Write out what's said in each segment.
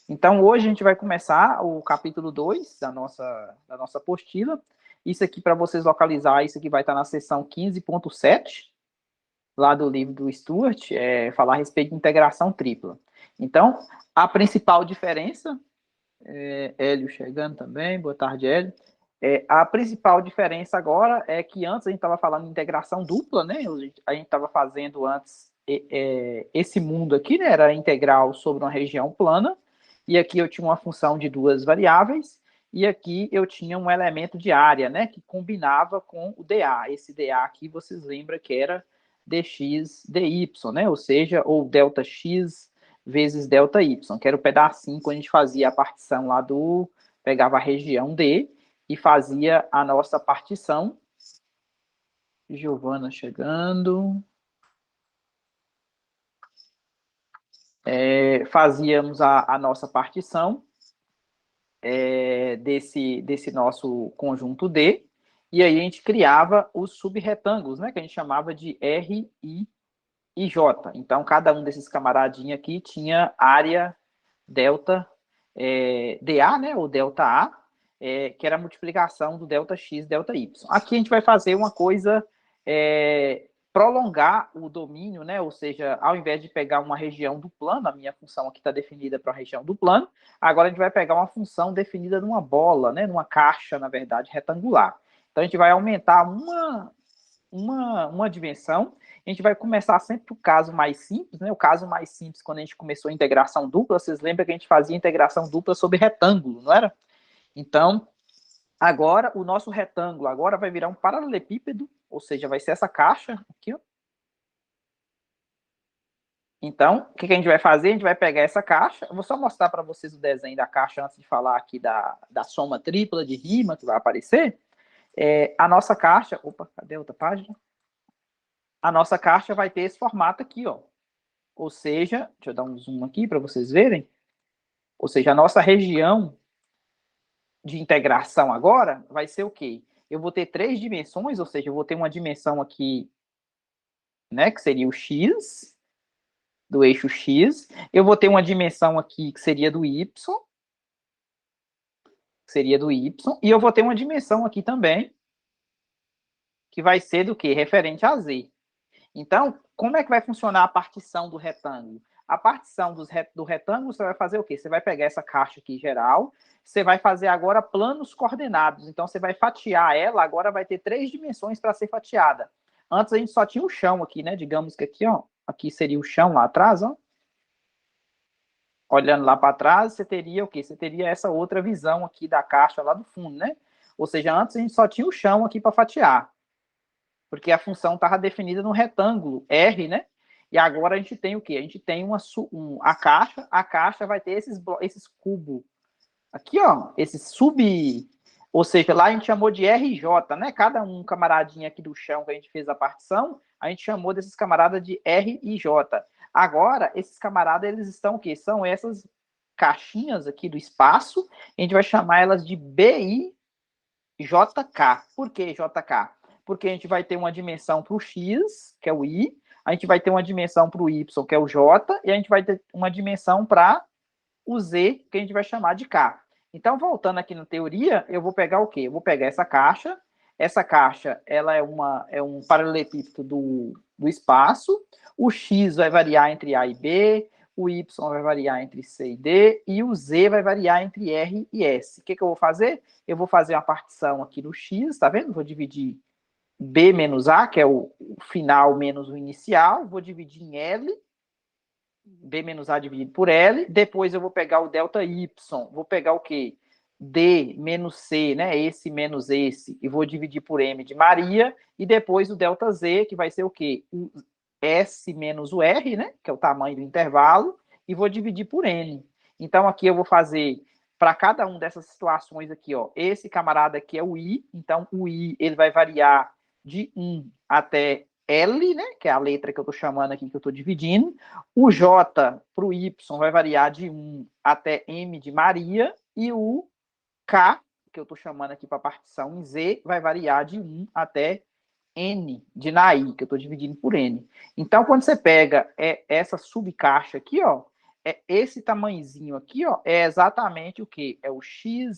Então, hoje a gente vai começar o capítulo 2 da nossa apostila. Isso aqui, para vocês localizar, isso aqui vai estar na seção 15.7, lá do livro do Stuart, falar a respeito de integração tripla. Então, a principal diferença, Hélio chegando também, boa tarde, Hélio. A principal diferença agora é que antes a gente estava falando de integração dupla, né? A gente estava fazendo antes esse mundo aqui, né? Era integral sobre uma região plana, e aqui eu tinha uma função de duas variáveis, e aqui eu tinha um elemento de área, né? Que combinava com o dA. Esse dA aqui, vocês lembram que era dx dy, né? Ou seja, ou delta x vezes delta y, que era o pedacinho quando a gente fazia a partição lá do... Pegava a região D e fazia a nossa partição. Giovana chegando. Fazíamos a nossa partição desse nosso conjunto D, e aí a gente criava os subretângulos, né, que a gente chamava de R, I e J. Então, cada um desses camaradinhos aqui tinha área delta dA, né, ou delta A, que era a multiplicação do delta X, delta Y. Aqui a gente vai fazer uma coisa, prolongar o domínio, né, ou seja, ao invés de pegar uma região do plano, a minha função aqui está definida para a região do plano, agora a gente vai pegar uma função definida numa bola, né, numa caixa, na verdade, retangular. Então, a gente vai aumentar uma dimensão. A gente vai começar sempre do caso mais simples, né? O caso mais simples, quando a gente começou a integração dupla, vocês lembram que a gente fazia integração dupla sobre retângulo, não era? Então, agora, o nosso retângulo agora vai virar um paralelepípedo, ou seja, vai ser essa caixa aqui, ó. Então, o que a gente vai fazer? A gente vai pegar essa caixa, eu vou só mostrar para vocês o desenho da caixa antes de falar aqui da soma tripla de rima que vai aparecer. A nossa caixa, opa, cadê a outra página? A nossa caixa vai ter esse formato aqui, ó. Ou seja, deixa eu dar um zoom aqui para vocês verem. Ou seja, a nossa região de integração agora vai ser o quê? Eu vou ter 3 dimensões, ou seja, eu vou ter uma dimensão aqui, né, que seria o x, do eixo x. Eu vou ter uma dimensão aqui que seria do y, e eu vou ter uma dimensão aqui também, que vai ser do quê? Referente a z. Então, como é que vai funcionar a partição do retângulo? A partição do retângulo, você vai fazer o quê? Você vai pegar essa caixa aqui geral, você vai fazer agora planos coordenados. Então, você vai fatiar ela, agora vai ter 3 dimensões para ser fatiada. Antes a gente só tinha o chão aqui, né? Digamos que aqui, ó, aqui seria o chão lá atrás, ó. Olhando lá para trás, você teria o quê? Você teria essa outra visão aqui da caixa lá do fundo, né? Ou seja, antes a gente só tinha o chão aqui para fatiar, porque a função estava definida no retângulo R, né? E agora a gente tem o quê? A gente tem a caixa vai ter esses cubos aqui, ó, ou seja, lá a gente chamou de RJ, né? Cada um camaradinho aqui do chão que a gente fez a partição, a gente chamou desses camaradas de RJ. Agora, esses camaradas, eles estão o quê? São essas caixinhas aqui do espaço, a gente vai chamar elas de BIJK. Por que JK? Porque a gente vai ter uma dimensão para o X, que é o I, a gente vai ter uma dimensão para o Y, que é o J, e a gente vai ter uma dimensão para o Z, que a gente vai chamar de K. Então, voltando aqui na teoria, eu vou pegar o quê? Eu vou pegar essa caixa ela é um paralelepípedo do espaço, o X vai variar entre A e B, o Y vai variar entre C e D, e o Z vai variar entre R e S. O que eu vou fazer? Eu vou fazer uma partição aqui no X, tá vendo? Vou dividir B menos A, que é o final menos o inicial, vou dividir em L, B menos A dividido por L, depois eu vou pegar o delta Y, vou pegar o quê? D menos C, né? Esse menos esse, e vou dividir por M de Maria, e depois o delta Z, que vai ser o quê? O S menos o R, né? Que é o tamanho do intervalo, e vou dividir por N. Então, aqui eu vou fazer, para cada uma dessas situações aqui, ó, esse camarada aqui é o I, então o I, ele vai variar de 1 até L, né? Que é a letra que eu estou chamando aqui, que eu estou dividindo. O J para o Y vai variar de 1 até M de Maria, e o K, que eu estou chamando aqui para partição em Z, vai variar de 1 até N de Naí, que eu estou dividindo por N. Então, quando você pega essa subcaixa aqui, ó, esse tamanhozinho aqui, ó, é exatamente o quê? É o xi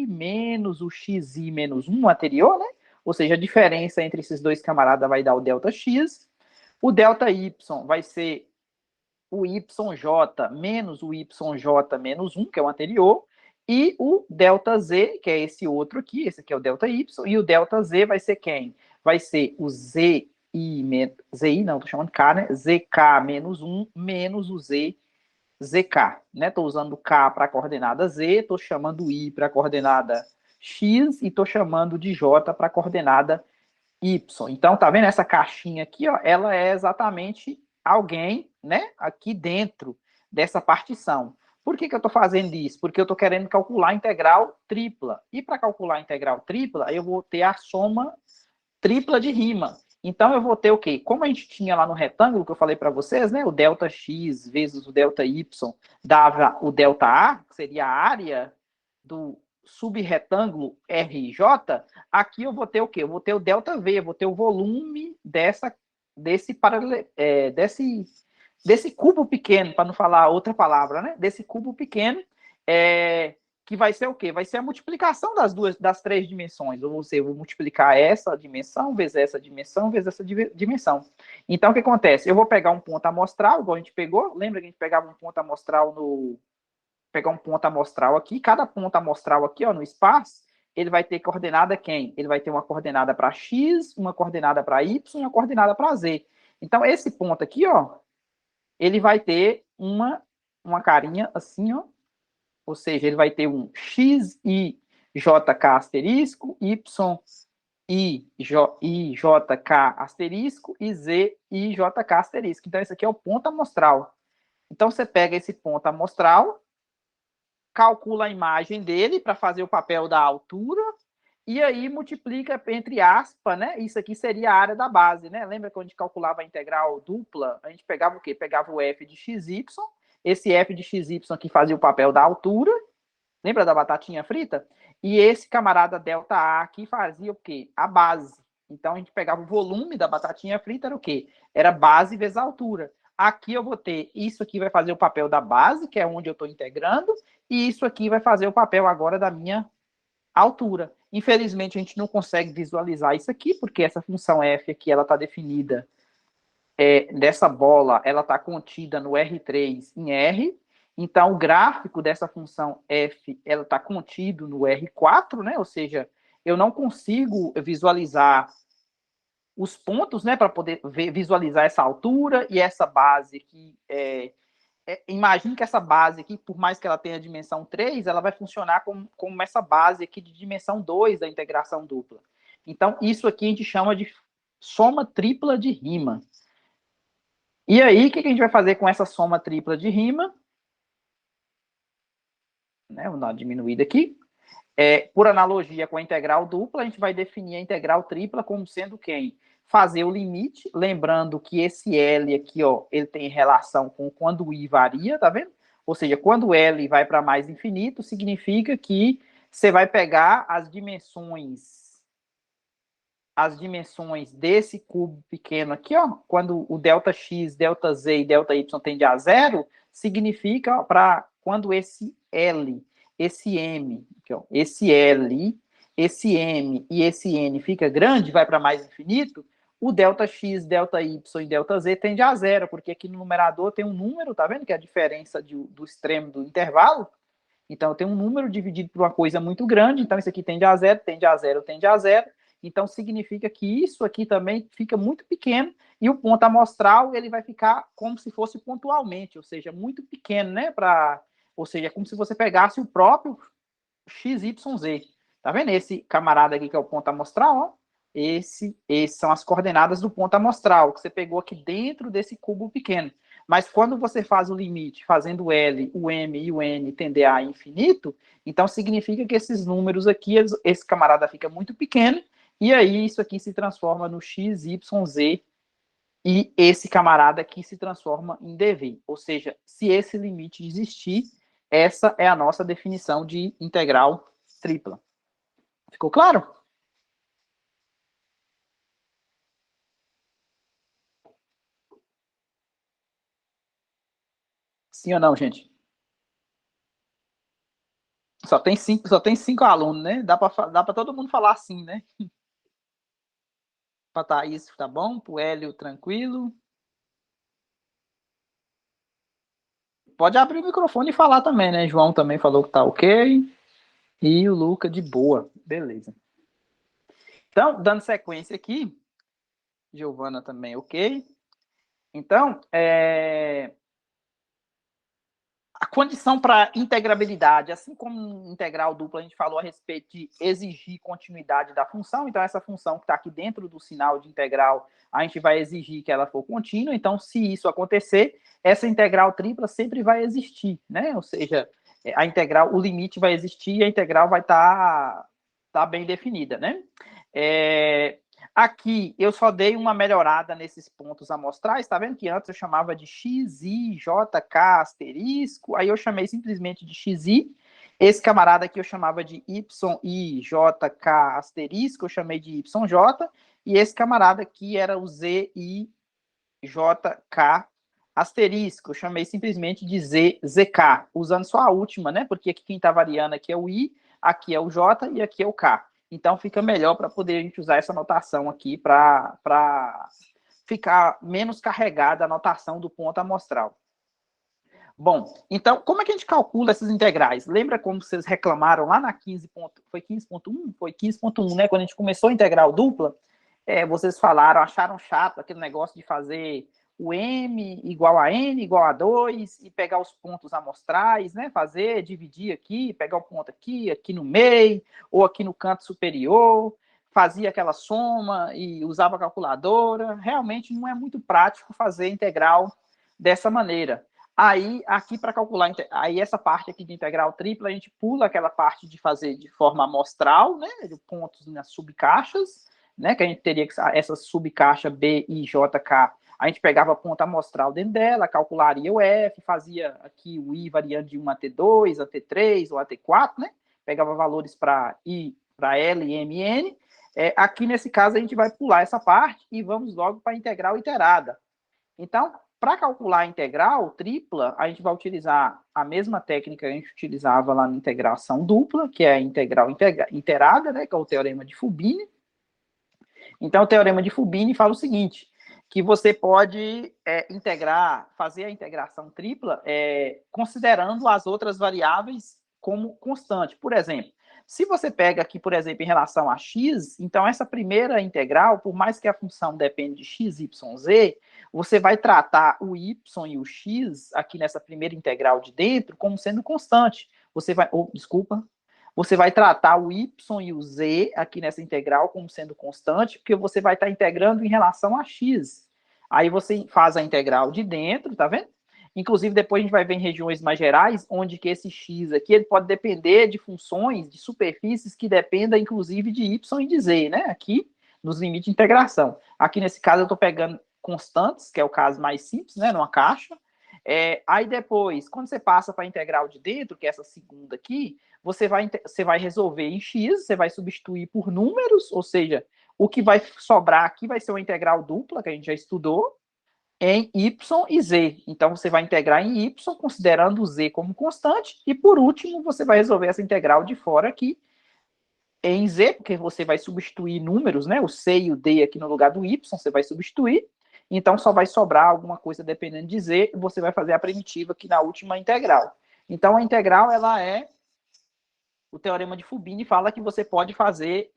menos o xi menos 1 anterior, né? Ou seja, a diferença entre esses dois camaradas vai dar o delta x. O delta y vai ser o yj menos o yj menos 1, que é o anterior, e o delta z, que é esse outro aqui, esse aqui é o delta y, e o delta z vai ser quem? Vai ser o zi, não, tô chamando K, né? Zk menos 1 menos o z, zk, né? Tô usando K para a coordenada z, tô chamando I para a coordenada x e tô chamando de J para a coordenada Y. Então, tá vendo essa caixinha aqui, ó? Ela é exatamente alguém, né? Aqui dentro dessa partição. Por que eu estou fazendo isso? Porque eu estou querendo calcular a integral tripla. E para calcular a integral tripla, eu vou ter a soma tripla de rima. Então, eu vou ter o quê? Como a gente tinha lá no retângulo, que eu falei para vocês, né? O delta x vezes o delta y dava o delta A, que seria a área do subretângulo RJ. Aqui eu vou ter o quê? Eu vou ter o delta V, eu vou ter o volume desse cubo pequeno, para não falar outra palavra, né? Desse cubo pequeno, que vai ser o quê? Vai ser a multiplicação das três dimensões. Ou seja, eu vou multiplicar essa dimensão vezes essa dimensão vezes essa dimensão. Então, o que acontece? Eu vou pegar um ponto amostral, igual a gente pegou. Lembra que a gente pegava um ponto amostral pegar um ponto amostral aqui. Cada ponto amostral aqui, ó, no espaço, ele vai ter coordenada quem? Ele vai ter uma coordenada para x, uma coordenada para y e uma coordenada para z. Então, esse ponto aqui, ó, ele vai ter uma carinha assim, ó. Ou seja, ele vai ter um x i jk asterisco, y i jk asterisco e z i jk asterisco. Então, esse aqui é o ponto amostral. Então, você pega esse ponto amostral, calcula a imagem dele para fazer o papel da altura, e aí multiplica entre aspas, né? Isso aqui seria a área da base, né? Lembra quando a gente calculava a integral dupla? A gente pegava o quê? Pegava o f de xy, esse f de xy aqui fazia o papel da altura, lembra da batatinha frita? E esse camarada delta A aqui fazia o quê? A base. Então a gente pegava o volume da batatinha frita, era o quê? Era base vezes altura. Aqui eu vou ter, isso aqui vai fazer o papel da base, que é onde eu estou integrando, e isso aqui vai fazer o papel agora da minha altura. Infelizmente, a gente não consegue visualizar isso aqui, porque essa função f aqui, ela está definida, dessa bola, ela está contida no R3 em R, então o gráfico dessa função f, ela está contido no R4, né? Ou seja, eu não consigo visualizar os pontos, né, para poder visualizar essa altura e essa base aqui. Imagine que essa base aqui, por mais que ela tenha dimensão 3, ela vai funcionar como essa base aqui de dimensão 2 da integração dupla. Então, isso aqui a gente chama de soma tripla de rima. E aí, o que a gente vai fazer com essa soma tripla de rima? Né, vou dar uma diminuída aqui. Por analogia com a integral dupla, a gente vai definir a integral tripla como sendo quem? Fazer o limite, lembrando que esse L aqui, ó, ele tem relação com quando o I varia, tá vendo? Ou seja, quando o L vai para mais infinito, significa que você vai pegar as dimensões desse cubo pequeno aqui, ó, quando o delta x, delta z e delta y tende a zero, significa para quando esse L, esse M, aqui, ó, esse L, esse M e esse N fica grande, vai para mais infinito, o delta x, delta y e delta z tende a zero, porque aqui no numerador tem um número, tá vendo? Que é a diferença do extremo do intervalo. Então, eu tenho um número dividido por uma coisa muito grande, então isso aqui tende a zero, tende a zero, tende a zero. Então, significa que isso aqui também fica muito pequeno e o ponto amostral ele vai ficar como se fosse pontualmente, ou seja, muito pequeno, né? Ou seja, é como se você pegasse o próprio XYZ. Tá vendo? Esse camarada aqui que é o ponto amostral, ó. Esses são as coordenadas do ponto amostral, que você pegou aqui dentro desse cubo pequeno. Mas quando você faz o limite, fazendo o L, o M e o N tender a infinito, então significa que esses números aqui, esse camarada fica muito pequeno, e aí isso aqui se transforma no x, y, z, e esse camarada aqui se transforma em dv. Ou seja, se esse limite existir, essa é a nossa definição de integral tripla. Ficou claro? Sim ou não, gente? Só tem cinco alunos, né? Dá para todo mundo falar assim, né? Para Thaís, tá bom? Para o Hélio, tranquilo. Pode abrir o microfone e falar também, né? João também falou que tá ok. E o Luca de boa. Beleza. Então, dando sequência aqui, Giovana também ok. Então, a condição para integrabilidade, assim como integral dupla, a gente falou a respeito de exigir continuidade da função. Então, essa função que está aqui dentro do sinal de integral, a gente vai exigir que ela for contínua. Então, se isso acontecer, essa integral tripla sempre vai existir, né? Ou seja, a integral, o limite vai existir e a integral vai estar bem definida, né? Aqui eu só dei uma melhorada nesses pontos amostrais, tá vendo que antes eu chamava de XI, JK, asterisco, aí eu chamei simplesmente de XI. Esse camarada aqui eu chamava de YI, JK, asterisco, eu chamei de YJ, e esse camarada aqui era o ZI, JK, asterisco, eu chamei simplesmente de ZK, usando só a última, né? Porque aqui quem está variando aqui é o I, aqui é o J e aqui é o K. Então fica melhor para poder a gente usar essa notação aqui para ficar menos carregada a notação do ponto amostral. Bom, então, como é que a gente calcula essas integrais? Lembra como vocês reclamaram lá na 15. Foi 15.1? Foi 15.1, né? Quando a gente começou a integral dupla, vocês falaram, acharam chato aquele negócio de fazer o m igual a n igual a 2 e pegar os pontos amostrais, né? Fazer, dividir aqui, pegar o ponto aqui, aqui no meio, ou aqui no canto superior, fazia aquela soma e usava a calculadora. Realmente não é muito prático fazer integral dessa maneira. Aí, aqui para calcular, aí essa parte aqui de integral tripla, a gente pula aquela parte de fazer de forma amostral, né? De pontos nas subcaixas, né? Que a gente teria que essa subcaixa B, I, J, K, a gente pegava a ponta amostral dentro dela, calcularia o F, fazia aqui o I variando de 1 a T2, a T3 ou a T4, né? Pegava valores para I, para L, M e N. Aqui nesse caso a gente vai pular essa parte e vamos logo para a integral iterada. Então, para calcular a integral tripla, a gente vai utilizar a mesma técnica que a gente utilizava lá na integração dupla, que é a integral iterada, né, que é o teorema de Fubini. Então, o teorema de Fubini fala o seguinte, que você pode fazer a integração tripla considerando as outras variáveis como constante. Por exemplo, se você pega aqui, por exemplo, em relação a x, então essa primeira integral, por mais que a função dependa de x, y, z, você vai tratar o y e o x aqui nessa primeira integral de dentro como sendo constante. Você vai, você vai tratar o y e o z aqui nessa integral como sendo constante, porque você vai estar integrando em relação a x. Aí você faz a integral de dentro, tá vendo? Inclusive, depois a gente vai ver em regiões mais gerais, onde que esse x aqui ele pode depender de funções, de superfícies que dependam, inclusive, de y e de z, né? Aqui, nos limites de integração. Aqui, nesse caso, eu estou pegando constantes, que é o caso mais simples, né? Numa caixa. Aí depois, quando você passa para a integral de dentro, que é essa segunda aqui, você vai resolver em x, você vai substituir por números, ou seja, o que vai sobrar aqui vai ser uma integral dupla, que a gente já estudou, em y e z. Então, você vai integrar em y, considerando o z como constante, e por último, você vai resolver essa integral de fora aqui em z, porque você vai substituir números, né? O c e o d aqui no lugar do y, você vai substituir, então só vai sobrar alguma coisa dependendo de z, e você vai fazer a primitiva aqui na última integral. Então, a integral, ela o teorema de Fubini fala que você pode fazer,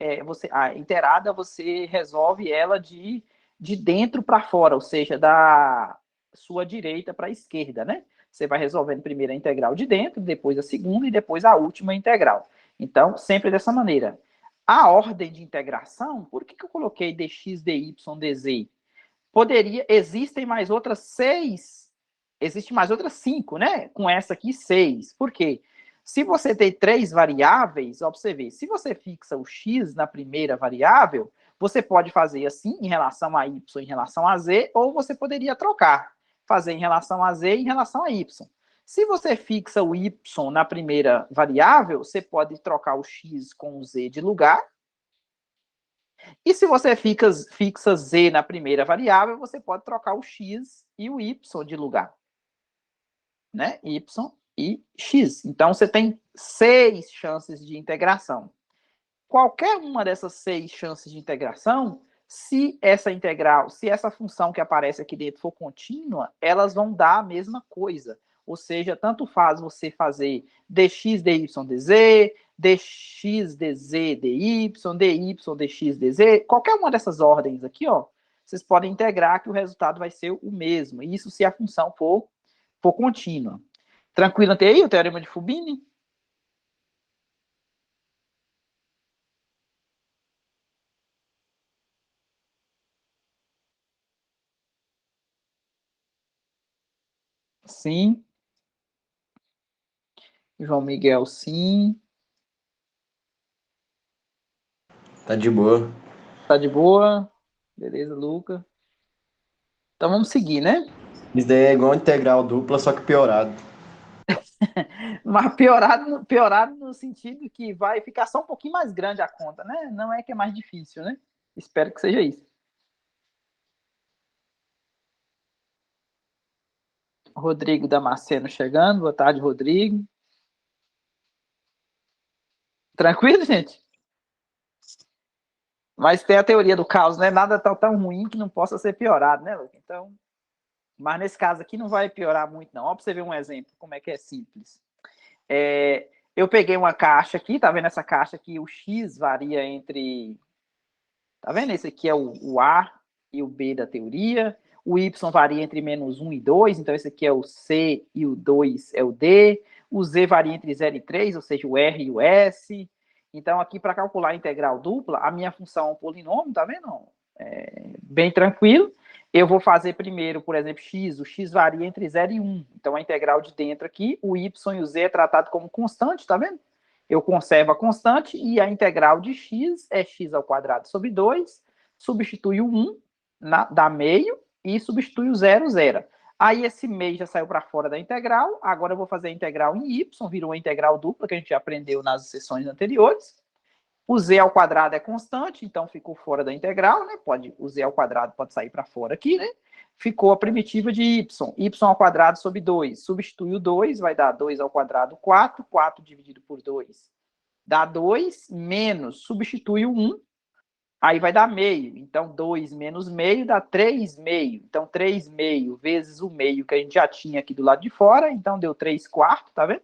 a iterada, você resolve ela de dentro para fora, ou seja, da sua direita para a esquerda, né? Você vai resolvendo primeiro a integral de dentro, depois a segunda e depois a última integral. Então, sempre dessa maneira. A ordem de integração, por que eu coloquei dx, dy, dz? Existem mais outras 6, existem mais outras 5, né? Com essa aqui, 6. Por quê? Se você tem 3 variáveis, observe, se você fixa o x na primeira variável, você pode fazer assim em relação a y em relação a z, ou você poderia trocar, fazer em relação a z em relação a y. Se você fixa o y na primeira variável, você pode trocar o x com o z de lugar. E se você fixa z na primeira variável, você pode trocar o x e o y de lugar. né? Y e x. Então, você tem 6 chances de integração. Qualquer uma dessas 6 chances de integração, se essa integral, se essa função que aparece aqui dentro for contínua, elas vão dar a mesma coisa. Ou seja, tanto faz você fazer dx, dy, dz, dx, dz, dy, dy, dx, dz, qualquer uma dessas ordens aqui, ó, vocês podem integrar que o resultado vai ser o mesmo. Isso se a função for contínua. Tranquilo até aí o teorema de Fubini? Sim. João Miguel, sim. Tá de boa. Tá de boa? Beleza, Luca? Então vamos seguir, né? Isso daí é igual integral dupla, só que piorado. Mas piorado no sentido que vai ficar só um pouquinho mais grande a conta, né? Não é que é mais difícil, né? Espero que seja isso. Rodrigo Damasceno chegando. Boa tarde, Rodrigo. Tranquilo, gente? Mas tem a teoria do caos, né? Nada tá tão ruim que não possa ser piorado, né, Luca? Então, mas nesse caso aqui não vai piorar muito, não. Ó, pra você ver um exemplo, como é que é simples. Eu peguei uma caixa aqui, tá vendo essa caixa aqui? O X varia entre. Tá vendo? Esse aqui é o A e o B da teoria. O Y varia entre -1 e 2, então esse aqui é o C e o 2 é o D. O Z varia entre 0 e 3, ou seja, o R e o S. Então, aqui para calcular a integral dupla, a minha função é um polinômio, tá vendo? Bem tranquilo. Eu vou fazer primeiro, por exemplo, x. O x varia entre 0 e 1. Então, a integral de dentro aqui, o y e o z é tratado como constante, tá vendo? Eu conservo a constante e a integral de x é x ao quadrado sobre 2, substitui o 1, dá meio, e substitui o 0, 0. Aí esse meio já saiu para fora da integral, agora eu vou fazer a integral em y, virou a integral dupla, que a gente já aprendeu nas sessões anteriores. O z ao quadrado é constante, então ficou fora da integral, né? O z ao quadrado pode sair para fora aqui, né? Ficou a primitiva de y. Y ao quadrado sobre 2. Substitui o 2, vai dar 2 ao quadrado, 4. 4 dividido por 2 dá 2, menos, substitui o 1, aí vai dar meio. Então, 2 menos meio dá 3 meio. Então, 3 meio vezes o meio que a gente já tinha aqui do lado de fora, então deu 3 quartos, tá vendo?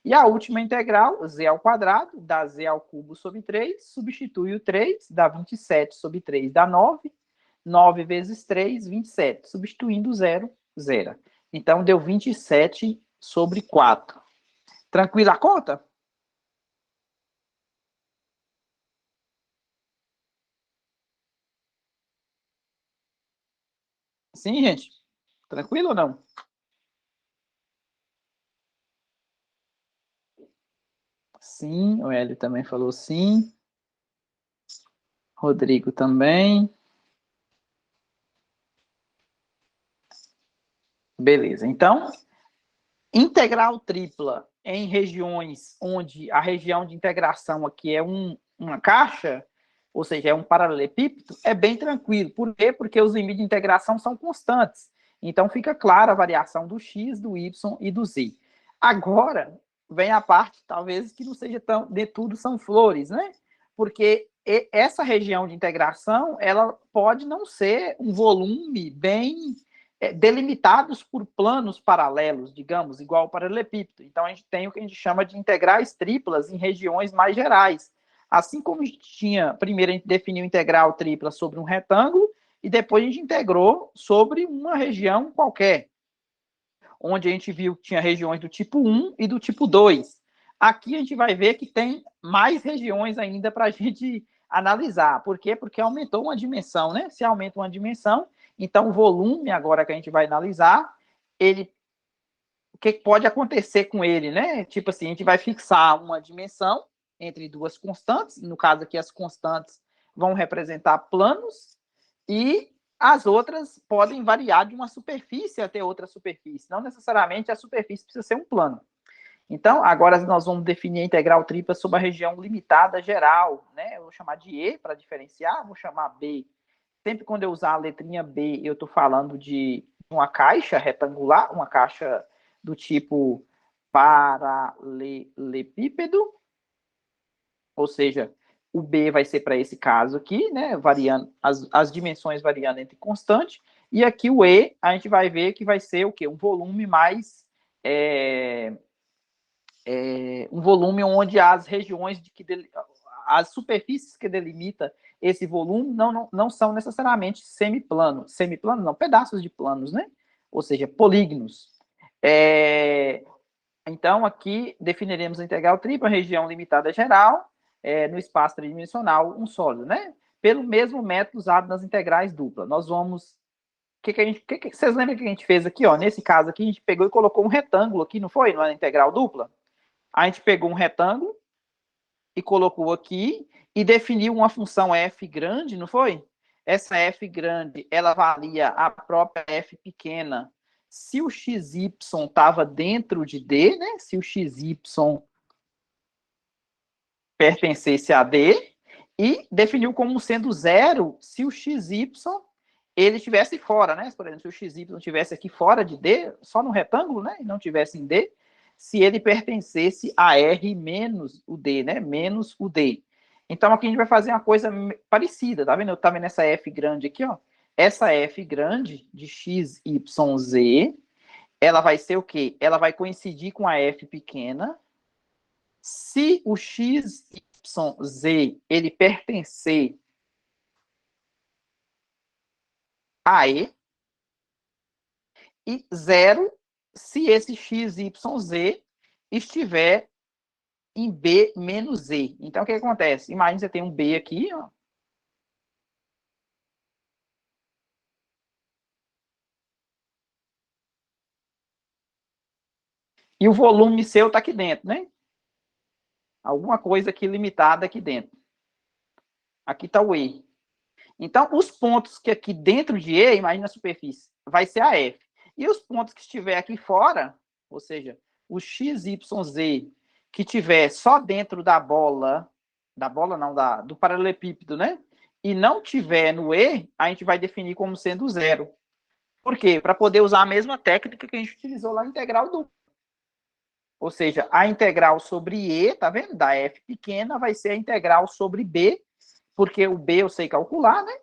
E a última integral, z ao quadrado, dá z ao cubo sobre 3, substitui o 3, dá 27 sobre 3, dá 9. 9 vezes 3, 27. Substituindo o 0, 0. Então, deu 27 sobre 4. Tranquila a conta? Sim, gente? Tranquilo ou não? Sim, o Hélio também falou sim. Rodrigo também. Beleza. Então, integral tripla em regiões onde a região de integração aqui é uma caixa, ou seja, é um paralelepípedo, é bem tranquilo. Por quê? Porque os limites de integração são constantes. Então, fica clara a variação do x, do y e do z. Agora, vem a parte, talvez, que não seja tão... De tudo são flores, né? Porque essa região de integração, ela pode não ser um volume bem delimitados por planos paralelos, digamos, igual o paralelepípedo. Então, a gente tem o que a gente chama de integrais triplas em regiões mais gerais. Assim como a gente tinha, primeiro a gente definiu integral tripla sobre um retângulo, e depois a gente integrou sobre uma região qualquer, onde a gente viu que tinha regiões do tipo 1 e do tipo 2. Aqui a gente vai ver que tem mais regiões ainda para a gente analisar. Por quê? Porque aumentou uma dimensão, né? Se aumenta uma dimensão, então o volume agora que a gente vai analisar, o que pode acontecer com ele, né? Tipo assim, a gente vai fixar uma dimensão entre duas constantes, no caso aqui as constantes vão representar planos, e as outras podem variar de uma superfície até outra superfície. Não necessariamente a superfície precisa ser um plano. Então, agora nós vamos definir a integral tripla sobre a região limitada geral, né? Eu vou chamar de E para diferenciar, vou chamar B. Sempre quando eu usar a letrinha B, eu estou falando de uma caixa retangular, uma caixa do tipo paralelepípedo, ou seja, o B vai ser para esse caso aqui, né, variando, as dimensões variando entre constante, e aqui o E, a gente vai ver que vai ser o quê? Um volume mais, um volume onde as regiões as superfícies que delimita esse volume não são necessariamente semiplanos, não, pedaços de planos, né? Ou seja, polígonos. Então, aqui definiremos a integral tripla, região limitada geral, no espaço tridimensional, um sólido, né? Pelo mesmo método usado nas integrais duplas. Nós vamos... vocês lembram que a gente fez aqui, ó? Nesse caso aqui, a gente pegou e colocou um retângulo aqui, não foi? Na integral dupla? A gente pegou um retângulo e colocou aqui e definiu uma função f grande, não foi? Essa f grande, ela valia a própria f pequena se o xy estava dentro de D, né? Se o xy pertencesse a D, e definiu como sendo zero se o xy ele estivesse fora, né? Por exemplo, se o xy estivesse aqui fora de D, só no retângulo, né? E não estivesse em D, se ele pertencesse a R menos o D, né? Menos o D. Então, aqui a gente vai fazer uma coisa parecida, tá vendo? Tá vendo essa F grande aqui, ó? Essa F grande de x, y, z, ela vai ser o quê? Ela vai coincidir com a F pequena se o x, y, z, ele pertencer a E, e zero se esse x, y, z estiver em B menos E. Então, o que acontece? Imagina você tem um B aqui, ó. E o volume seu está aqui dentro, né? Alguma coisa aqui limitada aqui dentro. Aqui está o E. Então, os pontos que aqui dentro de E, imagina a superfície, vai ser a F. E os pontos que estiver aqui fora, ou seja, o x, y, z, que tiver só dentro da bola não, do paralelepípedo, né? E não tiver no E, a gente vai definir como sendo zero. Por quê? Para poder usar a mesma técnica que a gente utilizou lá na integral dupla. Ou seja, a integral sobre E, tá vendo? Da F pequena vai ser a integral sobre B, porque o B eu sei calcular, né?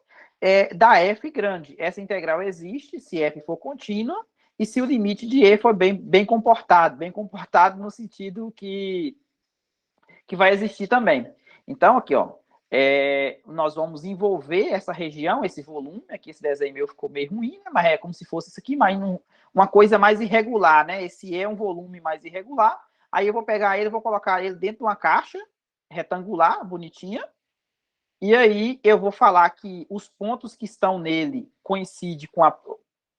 Da F grande. Essa integral existe se F for contínua e se o limite de E for bem comportado no sentido que vai existir também. Então, aqui, ó, nós vamos envolver essa região, esse volume, aqui esse desenho meu ficou meio ruim, né? Mas é como se fosse isso aqui, mas uma coisa mais irregular, né? Esse é um volume mais irregular. Aí eu vou pegar ele, vou colocar ele dentro de uma caixa retangular, bonitinha, e aí eu vou falar que os pontos que estão nele coincidem com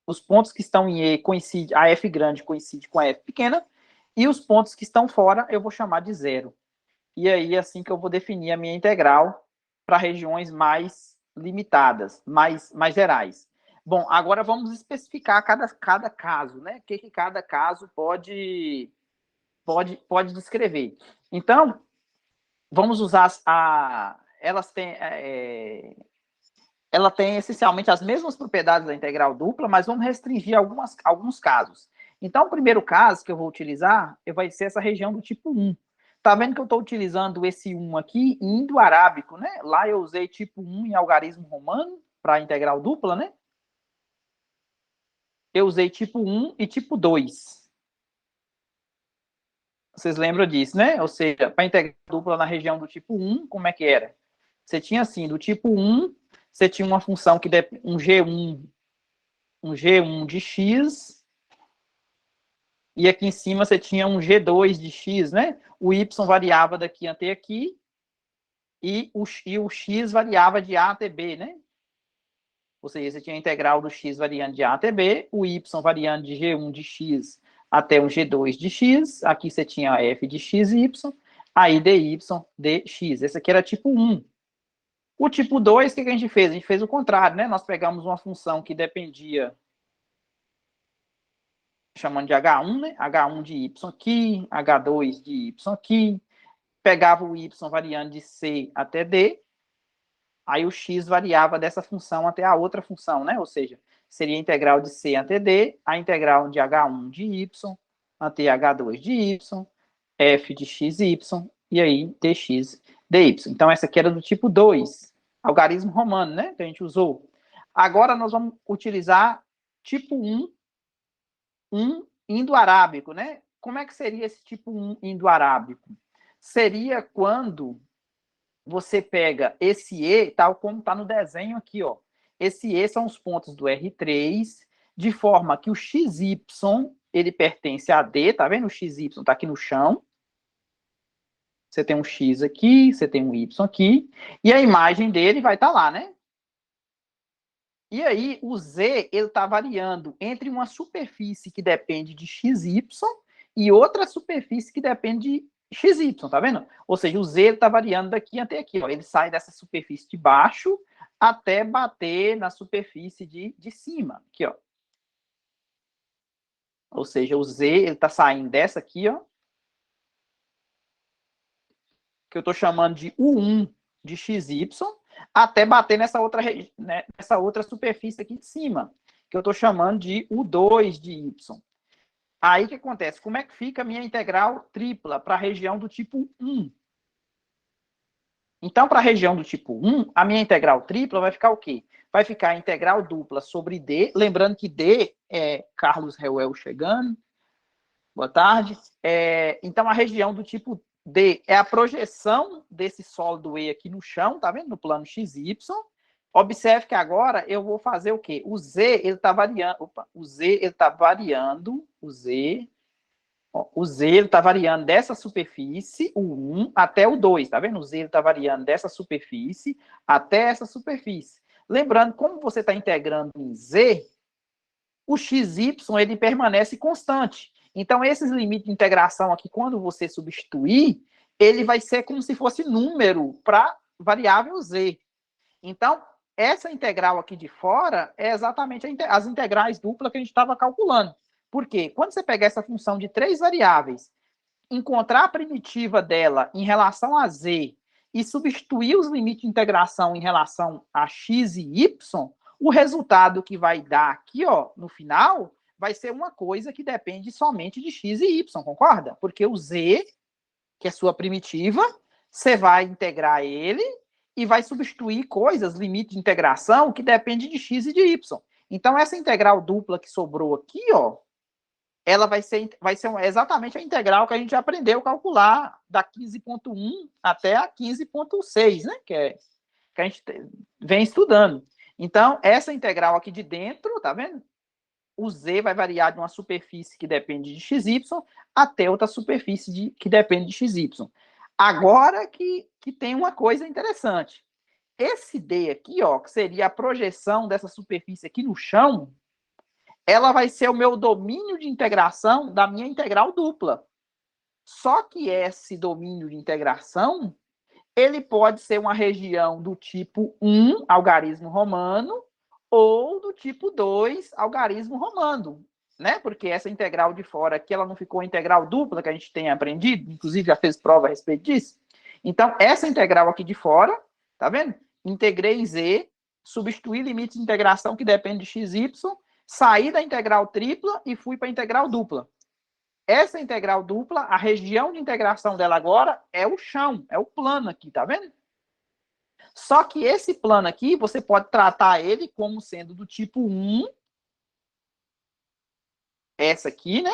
os pontos que estão em E coincidem, a F grande coincide com a F pequena, e os pontos que estão fora eu vou chamar de zero. E aí, assim que eu vou definir a minha integral para regiões mais limitadas, mais gerais. Bom, agora vamos especificar cada caso, né? O que cada caso pode descrever. Então, vamos usar ela tem essencialmente as mesmas propriedades da integral dupla, mas vamos restringir alguns casos. Então, o primeiro caso que eu vou utilizar vai ser essa região do tipo 1. Tá vendo que eu estou utilizando esse 1 aqui em indo-arábico, né? Lá eu usei tipo 1 em algarismo romano para integral dupla, né? Eu usei tipo 1 e tipo 2. Vocês lembram disso, né? Ou seja, para integral dupla na região do tipo 1, como é que era? Você tinha assim, do tipo 1, você tinha uma função que um G1 de x, e aqui em cima você tinha um G2 de x, né? O y variava daqui até aqui, e o x variava de A até B, né? Ou seja, você tinha a integral do x variando de A até B, o y variando de G1 de x até um G2 de x, aqui você tinha f de x e y, aí dy de x. Esse aqui era tipo 1. O tipo 2, o que a gente fez? A gente fez o contrário, né? Nós pegamos uma função que dependia, chamando de H1, né? H1 de y aqui, H2 de y aqui, pegava o y variando de C até D, aí o x variava dessa função até a outra função, né? Ou seja, seria a integral de C até D, a integral de H1 de Y, manter H2 de Y, F de XY, e aí dx dy. Então, essa aqui era do tipo 2, algarismo romano, né, que a gente usou. Agora, nós vamos utilizar tipo 1, indo-arábico, né? Como é que seria esse tipo 1 indo-arábico? Seria quando você pega esse E, tal como está no desenho aqui, ó. Esse E são os pontos do R3, de forma que o XY, ele pertence a D, tá vendo? O XY está aqui no chão. Você tem um X aqui, você tem um Y aqui, e a imagem dele vai estar lá, né? E aí, o Z, ele está variando entre uma superfície que depende de XY e outra superfície que depende de XY, tá vendo? Ou seja, o Z está variando daqui até aqui, ó. Ele sai dessa superfície de baixo até bater na superfície de cima, aqui, ó. Ou seja, o Z, ele está saindo dessa aqui, ó, que eu estou chamando de U1 de XY, até bater nessa outra, né, nessa outra superfície aqui de cima, que eu estou chamando de U2 de Y. Aí o que acontece? Como é que fica a minha integral tripla para a região do tipo 1? Então, para a região do tipo 1, a minha integral tripla vai ficar o quê? Vai ficar a integral dupla sobre D, lembrando que D é Carlos Reuel chegando, boa tarde. Então, a região do tipo D é a projeção desse sólido E aqui no chão, tá vendo? No plano XY. Observe que agora eu vou fazer o quê? O Z, ele está variando. Opa, o Z, ele está variando. O Z, ele está variando dessa superfície, o 1, até o 2, tá vendo? O Z, ele está variando dessa superfície até essa superfície. Lembrando, como você está integrando em Z, o XY, ele permanece constante. Então, esses limites de integração aqui, quando você substituir, ele vai ser como se fosse número para variável Z. Então, essa integral aqui de fora é exatamente as integrais duplas que a gente estava calculando. Por quê? Quando você pegar essa função de 3 variáveis, encontrar a primitiva dela em relação a Z e substituir os limites de integração em relação a x e y, o resultado que vai dar aqui, ó, no final, vai ser uma coisa que depende somente de x e y, concorda? Porque o Z, que é sua primitiva, você vai integrar ele e vai substituir coisas, limite de integração, que depende de x e de y. Então, essa integral dupla que sobrou aqui, ó, ela vai ser exatamente a integral que a gente aprendeu a calcular da 15.1 até a 15.6, né? Que a gente vem estudando. Então, essa integral aqui de dentro, tá vendo? O Z vai variar de uma superfície que depende de XY até outra superfície que depende de XY. Agora que tem uma coisa interessante. Esse D aqui, ó, que seria a projeção dessa superfície aqui no chão, ela vai ser o meu domínio de integração da minha integral dupla. Só que esse domínio de integração, ele pode ser uma região do tipo 1, algarismo romano, ou do tipo 2, algarismo romano, né? Porque essa integral de fora aqui, ela não ficou integral dupla que a gente tem aprendido, inclusive já fez prova a respeito disso. Então, essa integral aqui de fora, tá vendo? Integrei em Z, substituí limite de integração que depende de x, y, saí da integral tripla e fui para a integral dupla. Essa integral dupla, a região de integração dela agora é o chão, é o plano aqui, tá vendo? Só que esse plano aqui, você pode tratar ele como sendo do tipo 1, essa aqui, né?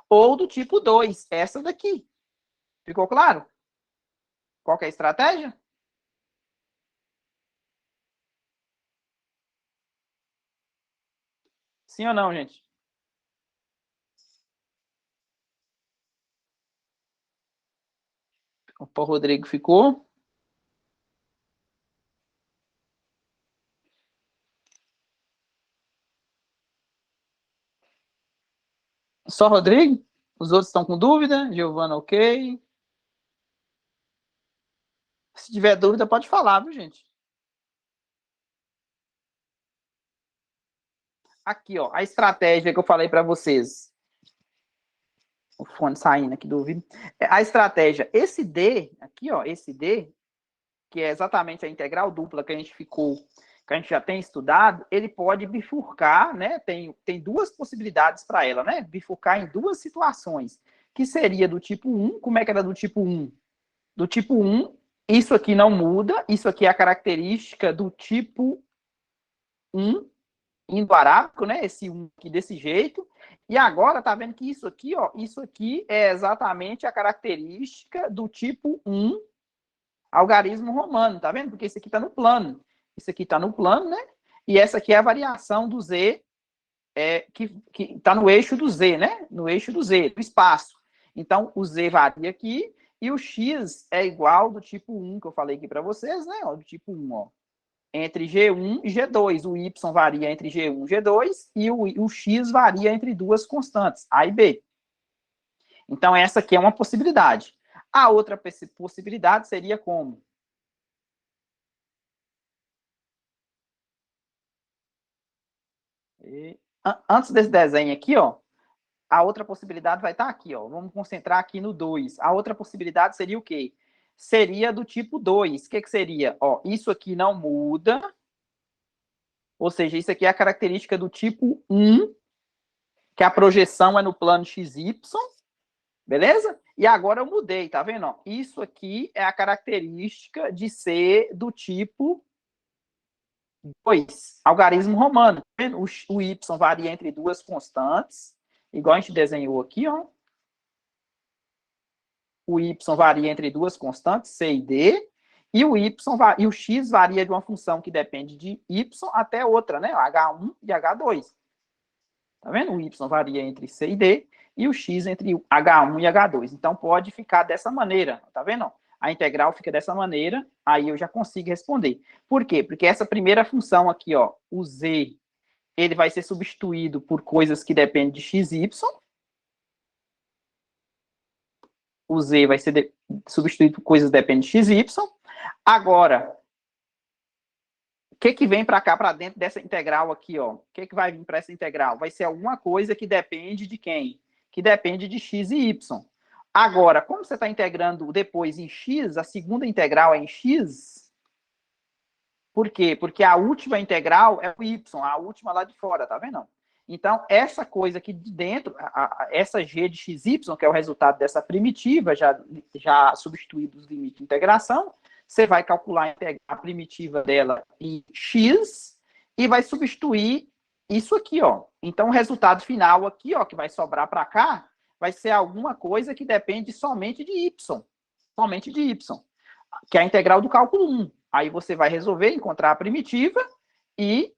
Ou do tipo 2, essa daqui. Ficou claro? Qual que é a estratégia? Sim ou não, gente? O Rodrigo ficou. Só Rodrigo? Os outros estão com dúvida? Giovana, ok. Se tiver dúvida, pode falar, viu, gente? Aqui, ó, a estratégia que eu falei para vocês. O fone saindo aqui do ouvido. A estratégia, esse D, aqui, ó, esse D, que é exatamente a integral dupla que a gente ficou que a gente já tem estudado, ele pode bifurcar, né? Tem duas possibilidades para ela, né? Bifurcar em duas situações, que seria do tipo 1. Como é que era do tipo 1? Do tipo 1, isso aqui não muda, isso aqui é a característica do tipo 1 indo arábico, né? Esse 1 aqui desse jeito. E agora, tá vendo que isso aqui, ó, isso aqui é exatamente a característica do tipo 1 algarismo romano, tá vendo? Porque isso aqui tá no plano. Isso aqui tá no plano, né? E essa aqui é a variação do Z, que tá no eixo do Z, né? No eixo do Z, do espaço. Então, o Z varia aqui e o X é igual do tipo 1, que eu falei aqui para vocês, né? Ó, do tipo 1, ó. Entre G1 e G2. O Y varia entre G1 e G2 e o X varia entre duas constantes, A e B. Então, essa aqui é uma possibilidade. A outra possibilidade seria como? Antes desse desenho aqui, ó, a outra possibilidade vai estar aqui, ó. Vamos concentrar aqui no 2. A outra possibilidade seria o quê? Seria do tipo 2. O que seria? Ó, isso aqui não muda. Ou seja, isso aqui é a característica do tipo 1, que a projeção é no plano XY. Beleza? E agora eu mudei, tá vendo? Ó, isso aqui é a característica de ser do tipo 2, algarismo romano. Tá vendo? O Y varia entre duas constantes, igual a gente desenhou aqui, ó. O Y varia entre duas constantes, C e D, e o X varia de uma função que depende de Y até outra, né? H1 e H2. Tá vendo? O Y varia entre C e D, e o X entre H1 e H2. Então, pode ficar dessa maneira, tá vendo? A integral fica dessa maneira, aí eu já consigo responder. Por quê? Porque essa primeira função aqui, ó, o Z, ele vai ser substituído por coisas que dependem de x, y. O Z vai ser substituído por coisas que dependem de x, y. Agora, o que vem para cá, para dentro dessa integral aqui, ó? O que vai vir para essa integral? Vai ser alguma coisa que depende de quem? Que depende de x e y. Agora, como você está integrando depois em x, a segunda integral é em x. Por quê? Porque a última integral é o y, a última lá de fora, tá vendo? Então, essa coisa aqui de dentro, essa g de xy, que é o resultado dessa primitiva, já substituído os limites de integração, você vai calcular a primitiva dela em x e vai substituir isso aqui, ó. Então, o resultado final aqui, ó, que vai sobrar para cá, vai ser alguma coisa que depende somente de y. Somente de y, que é a integral do cálculo 1. Aí você vai resolver, encontrar a primitiva e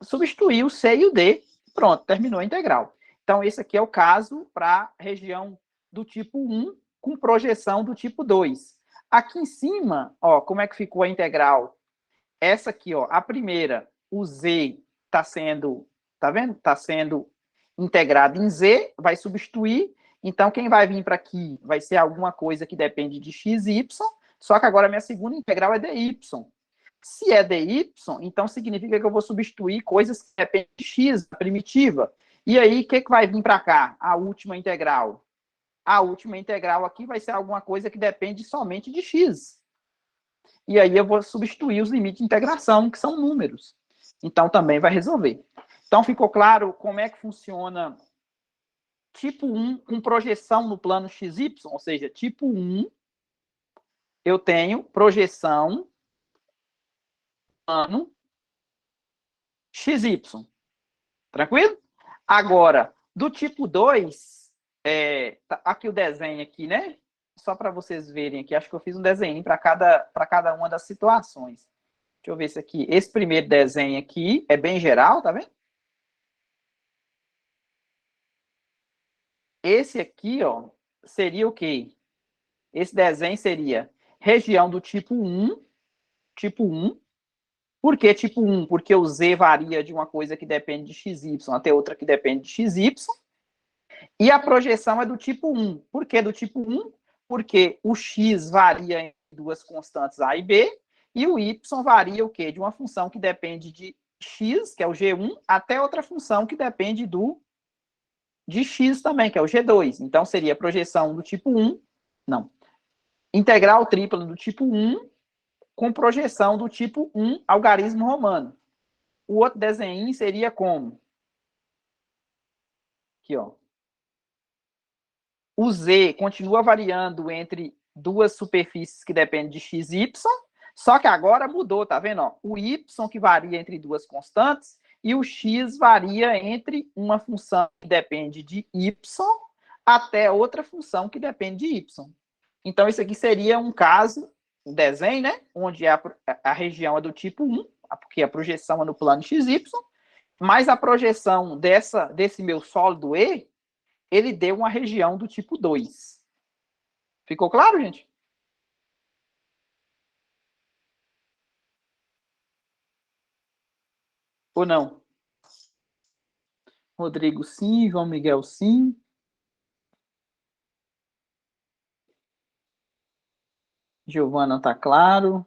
substituir o C e o D. Pronto, terminou a integral. Então, esse aqui é o caso para a região do tipo 1 com projeção do tipo 2. Aqui em cima, ó, como é que ficou a integral? Essa aqui, ó, a primeira, o Z está sendo, tá vendo? Está sendo integrado em Z, vai substituir. Então, quem vai vir para aqui vai ser alguma coisa que depende de x e y, só que agora a minha segunda integral é dy. Se é dy, então significa que eu vou substituir coisas que dependem de x, primitiva. E aí, o que vai vir para cá? A última integral. A última integral aqui vai ser alguma coisa que depende somente de x. E aí eu vou substituir os limites de integração, que são números. Então, também vai resolver. Então, ficou claro como é que funciona tipo 1 com projeção no plano XY? Ou seja, tipo 1, eu tenho projeção no plano XY. Tranquilo? Agora, do tipo 2, tá aqui o desenho aqui, né? Só para vocês verem aqui, acho que eu fiz um desenho para cada uma das situações. Deixa eu ver se aqui. Esse primeiro desenho aqui é bem geral, tá vendo? Esse aqui, ó, seria o quê? Esse desenho seria região do tipo 1, tipo 1. Por que tipo 1? Porque o Z varia de uma coisa que depende de XY até outra que depende de XY. E a projeção é do tipo 1. Por que do tipo 1? Porque o X varia em duas constantes A e B, e o Y varia o quê? De uma função que depende de X, que é o G1, até outra função que depende de X também, que é o G2. Então, seria projeção do tipo 1, não. Integral tripla do tipo 1 com projeção do tipo 1 algarismo romano. O outro desenho seria como? Aqui, ó. O Z continua variando entre duas superfícies que dependem de x e y, só que agora mudou, tá vendo? Ó? O y que varia entre duas constantes e o x varia entre uma função que depende de y até outra função que depende de y. Então, isso aqui seria um caso, um desenho, né? Onde a região é do tipo 1, porque a projeção é no plano XY, mas a projeção desse meu sólido E, ele deu uma região do tipo 2. Ficou claro, gente? Ou não? Rodrigo, sim. João Miguel, sim. Giovana, tá claro.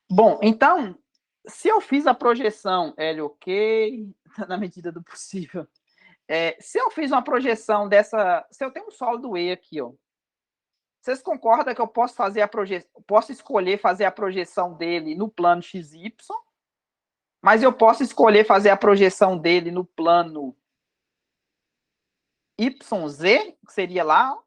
Bom, então, se eu fiz a projeção L, ok, na medida do possível. Se eu fiz uma projeção dessa... Se eu tenho um sólido E aqui, ó. Vocês concordam que eu posso fazer posso escolher fazer a projeção dele no plano XY, mas eu posso escolher fazer a projeção dele no plano YZ, que seria lá, ó.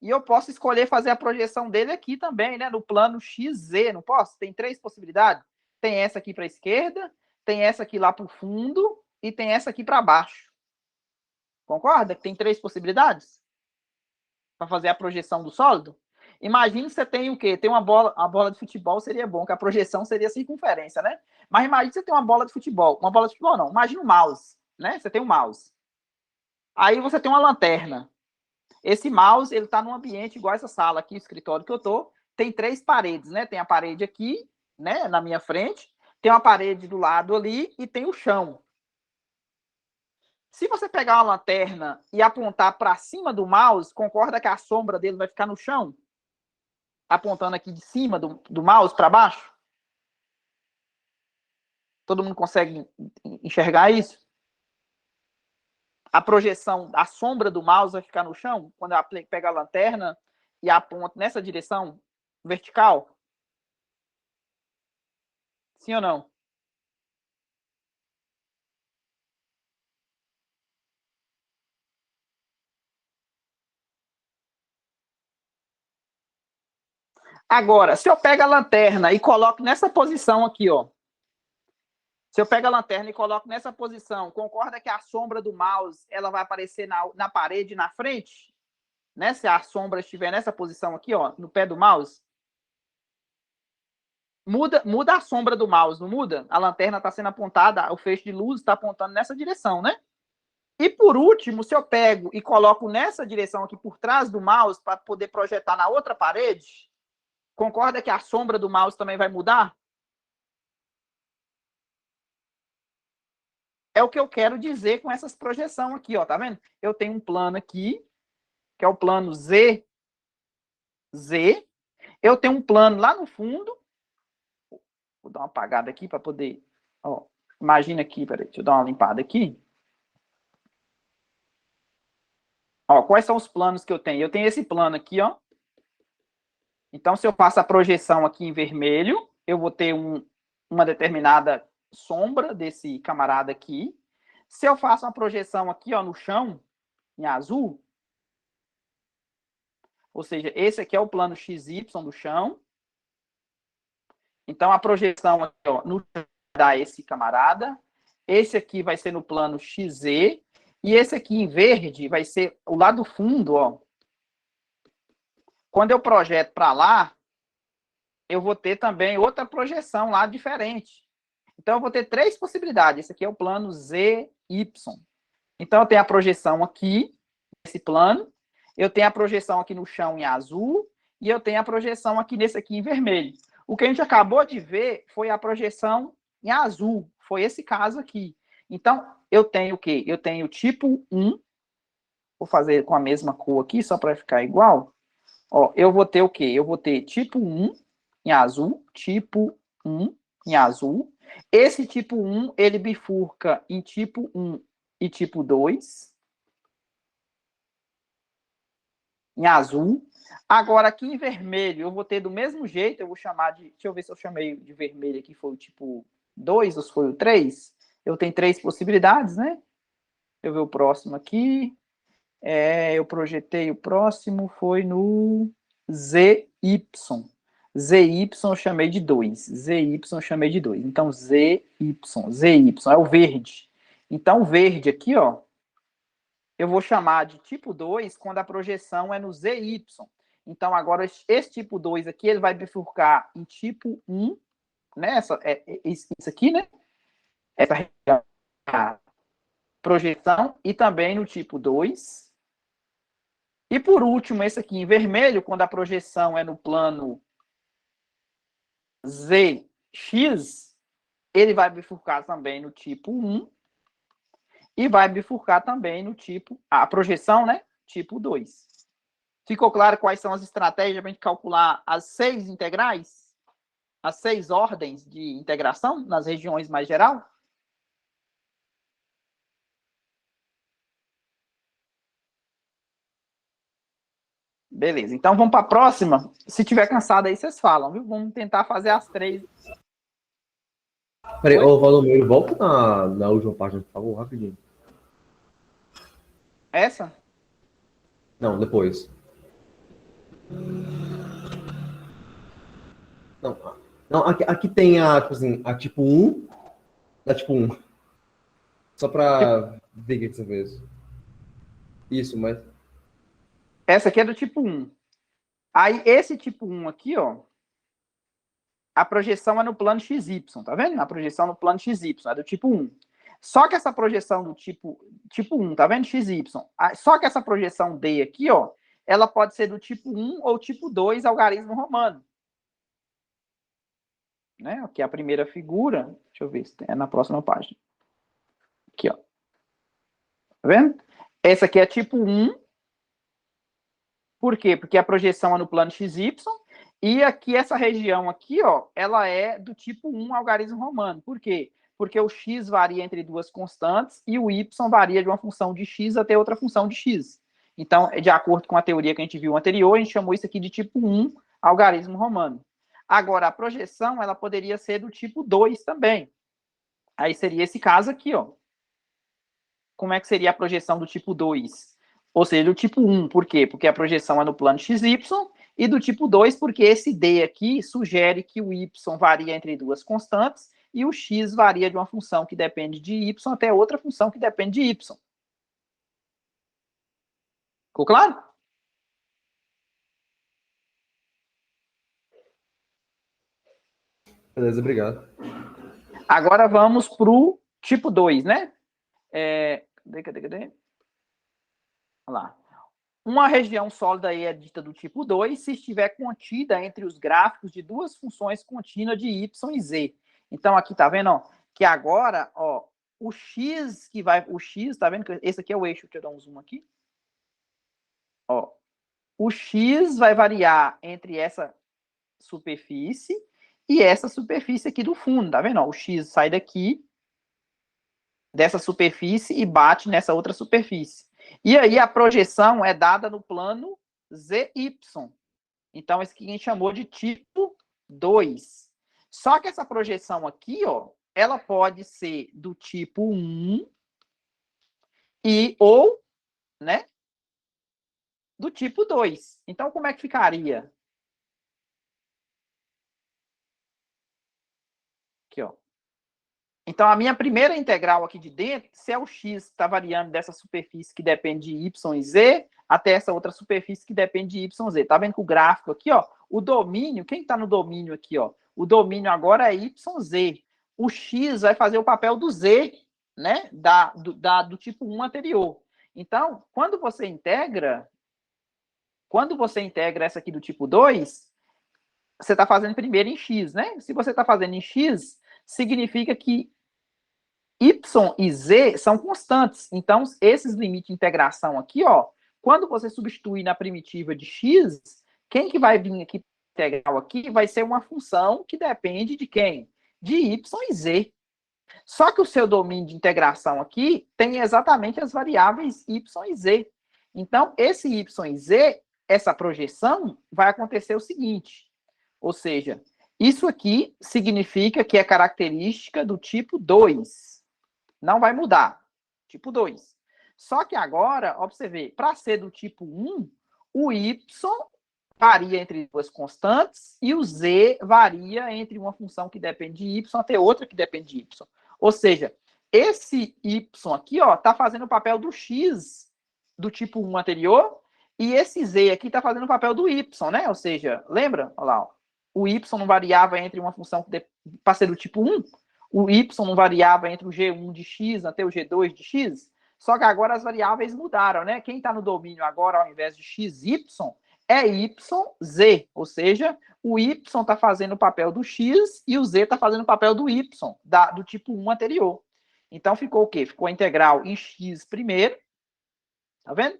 E eu posso escolher fazer a projeção dele aqui também, né? No plano XZ, não posso? Tem 3 possibilidades. Tem essa aqui para a esquerda, tem essa aqui lá para o fundo e tem essa aqui para baixo. Concorda que tem 3 possibilidades para fazer a projeção do sólido? Imagine que você tem o quê? Tem uma bola, a bola de futebol seria bom, que a projeção seria a circunferência, né? Mas imagine que você tem uma bola de futebol. Uma bola de futebol não, imagine um mouse, né? Você tem um mouse. Aí você tem uma lanterna. Esse mouse, ele está num ambiente igual essa sala aqui, o escritório que eu tô. Tem 3 paredes, né? Tem a parede aqui, né, na minha frente. Tem uma parede do lado ali e tem o chão. Se você pegar uma lanterna e apontar para cima do mouse, concorda que a sombra dele vai ficar no chão? Apontando aqui de cima do mouse para baixo? Todo mundo consegue enxergar isso? A projeção, a sombra do mouse vai ficar no chão quando eu pego a lanterna e aponto nessa direção vertical? Sim ou não? Agora, se eu pego a lanterna e coloco nessa posição aqui, ó. Se eu pego a lanterna e coloco nessa posição, concorda que a sombra do mouse ela vai aparecer na parede na frente? Né? Se a sombra estiver nessa posição aqui, ó, no pé do mouse. Muda a sombra do mouse, não muda? A lanterna está sendo apontada, o feixe de luz está apontando nessa direção, né? E por último, se eu pego e coloco nessa direção aqui por trás do mouse para poder projetar na outra parede, concorda que a sombra do mouse também vai mudar? É o que eu quero dizer com essas projeções aqui, ó, tá vendo? Eu tenho um plano aqui, que é o plano Z. Eu tenho um plano lá no fundo. Vou dar uma apagada aqui para poder... Ó, imagina aqui, peraí, deixa eu dar uma limpada aqui. Ó, quais são os planos que eu tenho? Eu tenho esse plano aqui, ó. Então, se eu faço a projeção aqui em vermelho, eu vou ter uma determinada sombra desse camarada aqui. Se eu faço uma projeção aqui, ó, no chão, em azul, ou seja, esse aqui é o plano XY do chão. Então, a projeção aqui, ó, no chão vai dar esse camarada. Esse aqui vai ser no plano XZ. E esse aqui em verde vai ser o lado fundo, ó. Quando eu projeto para lá, eu vou ter também outra projeção lá diferente. Então, eu vou ter 3 possibilidades. Esse aqui é o plano ZY. Então, eu tenho a projeção aqui, nesse plano. Eu tenho a projeção aqui no chão em azul. E eu tenho a projeção aqui nesse aqui em vermelho. O que a gente acabou de ver foi a projeção em azul. Foi esse caso aqui. Então, eu tenho o quê? Eu tenho tipo 1. Vou fazer com a mesma cor aqui, só para ficar igual. Ó, eu vou ter o quê? Eu vou ter tipo 1 em azul, tipo 1 em azul. Esse tipo 1, ele bifurca em tipo 1 e tipo 2. Em azul. Agora, aqui em vermelho, eu vou ter do mesmo jeito, eu vou chamar de... Deixa eu ver se eu chamei de vermelho aqui, foi o tipo 2 ou se foi o 3. Eu tenho 3 possibilidades, né? Deixa eu ver o próximo aqui. Eu projetei o próximo, foi no ZY. ZY eu chamei de 2. ZY eu chamei de 2. Então, ZY é o verde. Então, o verde aqui, ó, eu vou chamar de tipo 2 quando a projeção é no ZY. Então, agora, esse tipo 2 aqui, ele vai bifurcar em tipo 1, né? Isso aqui, né? Essa projeção, e também no tipo 2. E por último, esse aqui em vermelho, quando a projeção é no plano ZX, ele vai bifurcar também no tipo 1 e vai bifurcar também no tipo, a projeção, né? Tipo 2. Ficou claro quais são as estratégias para a gente calcular as 6 integrais? As 6 ordens de integração nas regiões mais geral? Beleza, então vamos para a próxima. Se tiver cansado aí, vocês falam, viu? Vamos tentar fazer as 3. Peraí, ô Valdomiro, volta na última página, por favor, rapidinho. Essa? Não, depois. Não, não aqui tem tipo assim, a tipo 1, da tipo 1. Só pra ver o que você fez. Isso, mas... Essa aqui é do tipo 1. Aí, esse tipo 1 aqui, ó, a projeção é no plano XY, tá vendo? A projeção no plano XY, é do tipo 1. Só que essa projeção do tipo 1, tá vendo? XY. Só que essa projeção D aqui, ó, ela pode ser do tipo 1 ou tipo 2 algarismo romano. Né? Aqui é a primeira figura. Deixa eu ver se é na próxima página. Aqui, ó. Tá vendo? Essa aqui é tipo 1. Por quê? Porque a projeção é no plano XY. E aqui, essa região aqui, ó, ela é do tipo 1 algarismo romano. Por quê? Porque o x varia entre duas constantes e o y varia de uma função de x até outra função de x. Então, de acordo com a teoria que a gente viu anterior, a gente chamou isso aqui de tipo 1 algarismo romano. Agora, a projeção, ela poderia ser do tipo 2 também. Aí seria esse caso aqui, ó. Como é que seria a projeção do tipo 2? Ou seja, do tipo 1, por quê? Porque a projeção é no plano XY, e do tipo 2, porque esse D aqui sugere que o Y varia entre duas constantes, e o X varia de uma função que depende de Y até outra função que depende de Y. Ficou claro? Beleza, obrigado. Agora vamos para o tipo 2, né? Cadê? Olha lá. Uma região sólida é dita do tipo 2 se estiver contida entre os gráficos de duas funções contínuas de y e z. Então, aqui tá vendo, ó, que agora, ó, o x que vai... O x, tá vendo? Que esse aqui é o eixo, deixa eu dar um zoom aqui. Ó, o x vai variar entre essa superfície e essa superfície aqui do fundo, tá vendo? Ó, o x sai daqui, dessa superfície, e bate nessa outra superfície. E aí a projeção é dada no plano ZY. Então, esse aqui a gente chamou de tipo 2. Só que essa projeção aqui, ó, ela pode ser do tipo 1 ou, né, do tipo 2. Então, como é que ficaria? Aqui, ó. Então, a minha primeira integral aqui de dentro, se é o x está variando dessa superfície que depende de y e z, até essa outra superfície que depende de y e z. Tá vendo que o gráfico aqui, ó, o domínio, quem está no domínio aqui, ó? O domínio agora é y, z. O x vai fazer o papel do z, né, do tipo 1 anterior. Então, quando você integra essa aqui do tipo 2, você está fazendo primeiro em x, né? Se você está fazendo em x, significa que y e z são constantes. Então, esses limites de integração aqui, ó, quando você substituir na primitiva de x, quem que vai vir aqui integral aqui vai ser uma função que depende de quem? De y e z. Só que o seu domínio de integração aqui tem exatamente as variáveis y e z. Então, esse y e z essa projeção, vai acontecer o seguinte, ou seja, isso aqui significa que é característica do tipo 2. Não vai mudar. Tipo 2. Só que agora, observe, para ser do tipo 1, o y varia entre duas constantes e o z varia entre uma função que depende de y até outra que depende de y. Ou seja, esse y aqui está fazendo o papel do x do tipo 1 anterior e esse z aqui está fazendo o papel do y, né? Ou seja, lembra? Olha lá, ó. O y não variava entre uma função para ser do tipo 1, o y não variava entre o g1 de x até o g2 de x, só que agora as variáveis mudaram, né? Quem está no domínio agora, ao invés de x, y, é YZ, ou seja, o Y está fazendo o papel do X e o Z está fazendo o papel do Y, do tipo 1 anterior. Então, ficou o quê? Ficou a integral em X primeiro, tá vendo?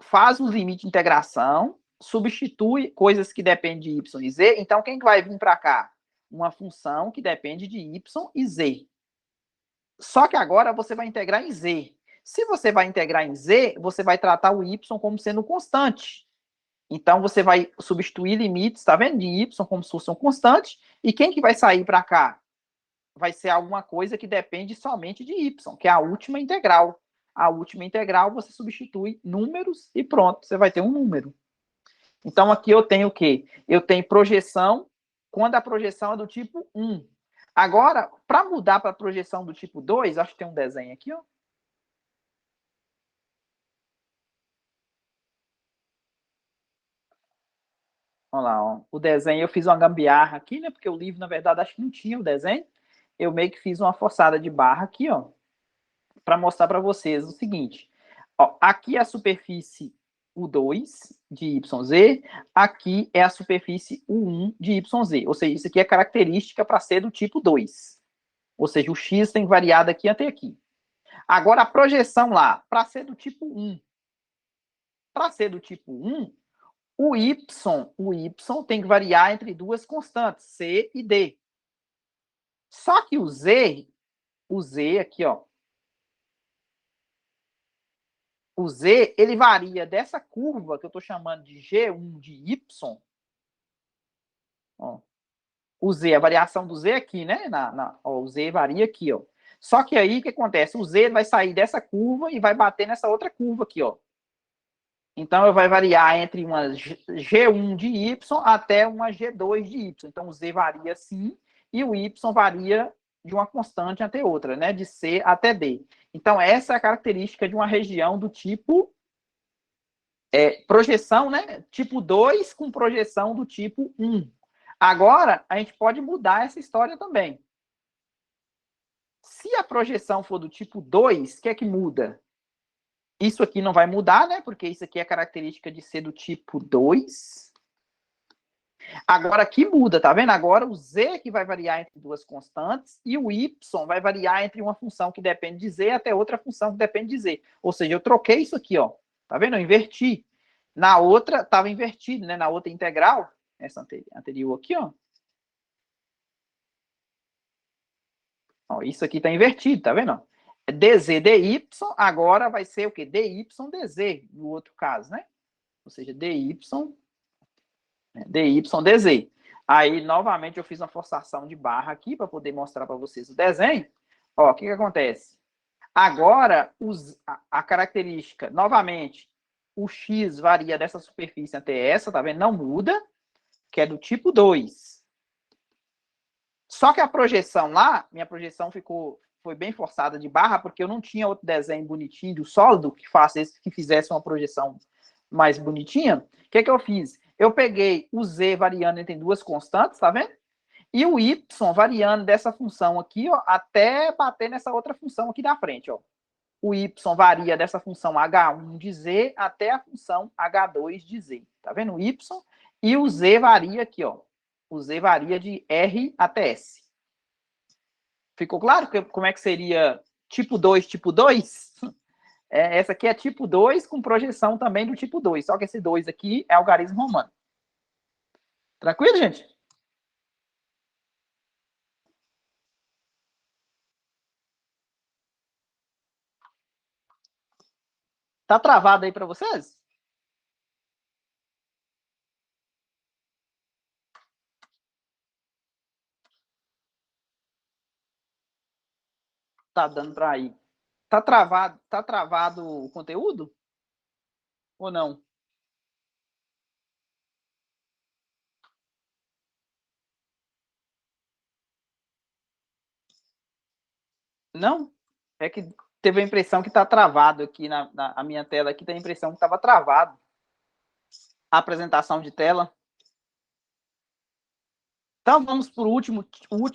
Faz o limite de integração, substitui coisas que dependem de Y e Z. Então, quem que vai vir para cá? Uma função que depende de Y e Z. Só que agora você vai integrar em Z. Se você vai integrar em Z, você vai tratar o Y como sendo constante. Então, você vai substituir limites, tá vendo? De y como se fosse um constante. E quem que vai sair para cá? Vai ser alguma coisa que depende somente de y, que é a última integral. A última integral, você substitui números e pronto, você vai ter um número. Então, aqui eu tenho o quê? Eu tenho projeção, quando a projeção é do tipo 1. Agora, para mudar para a projeção do tipo 2, acho que tem um desenho aqui, ó. Olha lá, ó. O desenho, eu fiz uma gambiarra aqui, né? Porque o livro, na verdade, acho que não tinha o desenho. Eu meio que fiz uma forçada de barra aqui, ó, para mostrar para vocês o seguinte. Ó, aqui é a superfície U2 de YZ, aqui é a superfície U1 de YZ. Ou seja, isso aqui é característica para ser do tipo 2. Ou seja, o X tem variado aqui até aqui. Agora, a projeção lá, para ser do tipo 1. Para ser do tipo 1, o y tem que variar entre duas constantes, C e D. Só que o Z aqui, ó, o Z, ele varia dessa curva que eu estou chamando de G1 de Y. Ó, o Z, a variação do Z aqui, né? Ó, o Z varia aqui, ó. Só que aí, o que acontece? O Z vai sair dessa curva e vai bater nessa outra curva aqui, ó. Então, ele vai variar entre uma G1 de Y até uma G2 de Y. Então, o Z varia assim e o Y varia de uma constante até outra, né? De C até D. Então, essa é a característica de uma região do tipo projeção, né? Tipo 2 com projeção do tipo 1. Agora, a gente pode mudar essa história também. Se a projeção for do tipo 2, o que é que muda? Isso aqui não vai mudar, né? Porque isso aqui é característica de ser do tipo 2. Agora aqui muda, tá vendo? Agora o Z que vai variar entre duas constantes e o Y vai variar entre uma função que depende de Z até outra função que depende de Z. Ou seja, eu troquei isso aqui, ó. Tá vendo? Eu inverti. Na outra, estava invertido, né? Na outra integral, essa anterior aqui, ó. Ó, isso aqui está invertido, tá vendo? dz dy agora vai ser o quê? dy dz, no outro caso, né? Ou seja, dy dz. Aí, novamente, eu fiz uma forçação de barra aqui para poder mostrar para vocês o desenho. Ó, o que acontece? Agora, a característica, novamente, o x varia dessa superfície até essa, tá vendo? Não muda, que é do tipo 2. Só que a projeção lá, minha projeção foi bem forçada de barra, porque eu não tinha outro desenho bonitinho do sólido que fizesse uma projeção mais bonitinha. O que eu fiz? Eu peguei o z variando entre duas constantes, tá vendo? E o y variando dessa função aqui, ó, até bater nessa outra função aqui da frente, ó. O y varia dessa função h1 de z até a função h2 de z. Tá vendo? O y e o z varia aqui, ó. O z varia de R até S. Ficou claro como é que seria tipo 2, tipo 2? Essa aqui é tipo 2 com projeção também do tipo 2. Só que esse 2 aqui é algarismo romano. Tranquilo, gente? Tá travado aí para vocês? tá dando para ir. Tá travado o conteúdo? Ou não? Não? É que teve a impressão que tá travado aqui a minha tela aqui, tem a impressão que estava travado a apresentação de tela. Então vamos para o último, como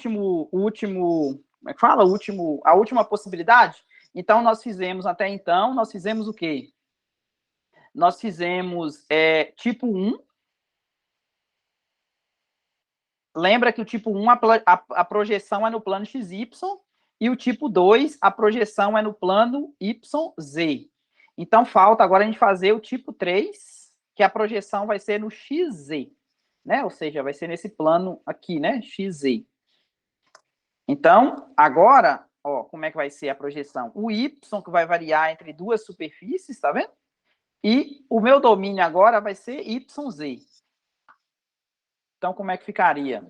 é que fala? A última possibilidade. Então nós fizemos o quê? Nós fizemos tipo 1. Lembra que o tipo 1, a projeção é no plano XY, e o tipo 2, a projeção é no plano YZ. Então, falta agora a gente fazer o tipo 3, que a projeção vai ser no XZ, né? Ou seja, vai ser nesse plano aqui, né? XZ. Então, agora, ó, como é que vai ser a projeção? O Y, que vai variar entre duas superfícies, tá vendo? E o meu domínio agora vai ser YZ. Então, como é que ficaria?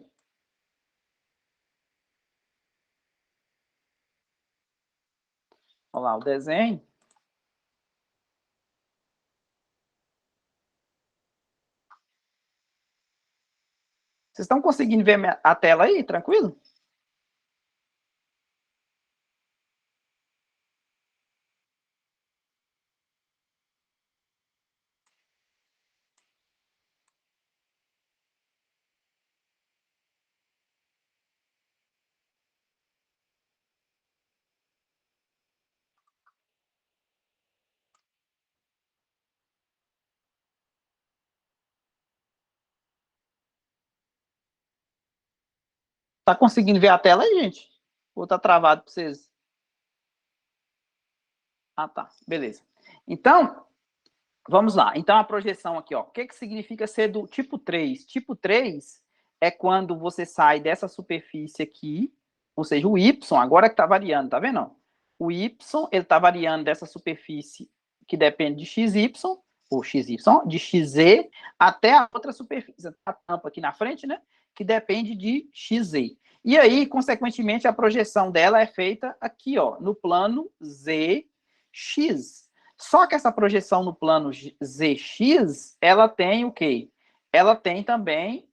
Olha lá o desenho. Vocês estão conseguindo ver a tela aí, tranquilo? Tá conseguindo ver a tela aí, gente? Ou tá travado para vocês? Ah, tá. Beleza. Então, vamos lá. Então, a projeção aqui, ó. O que significa ser do tipo 3? Tipo 3 é quando você sai dessa superfície aqui, ou seja, o Y, agora que tá variando, tá vendo? O Y, ele tá variando dessa superfície que depende de XY, ou XY, de XZ, até a outra superfície, a tampa aqui na frente, né? Que depende de XZ. E aí, consequentemente, a projeção dela é feita aqui, ó, no plano ZX. Só que essa projeção no plano ZX, ela tem o quê? Ela tem também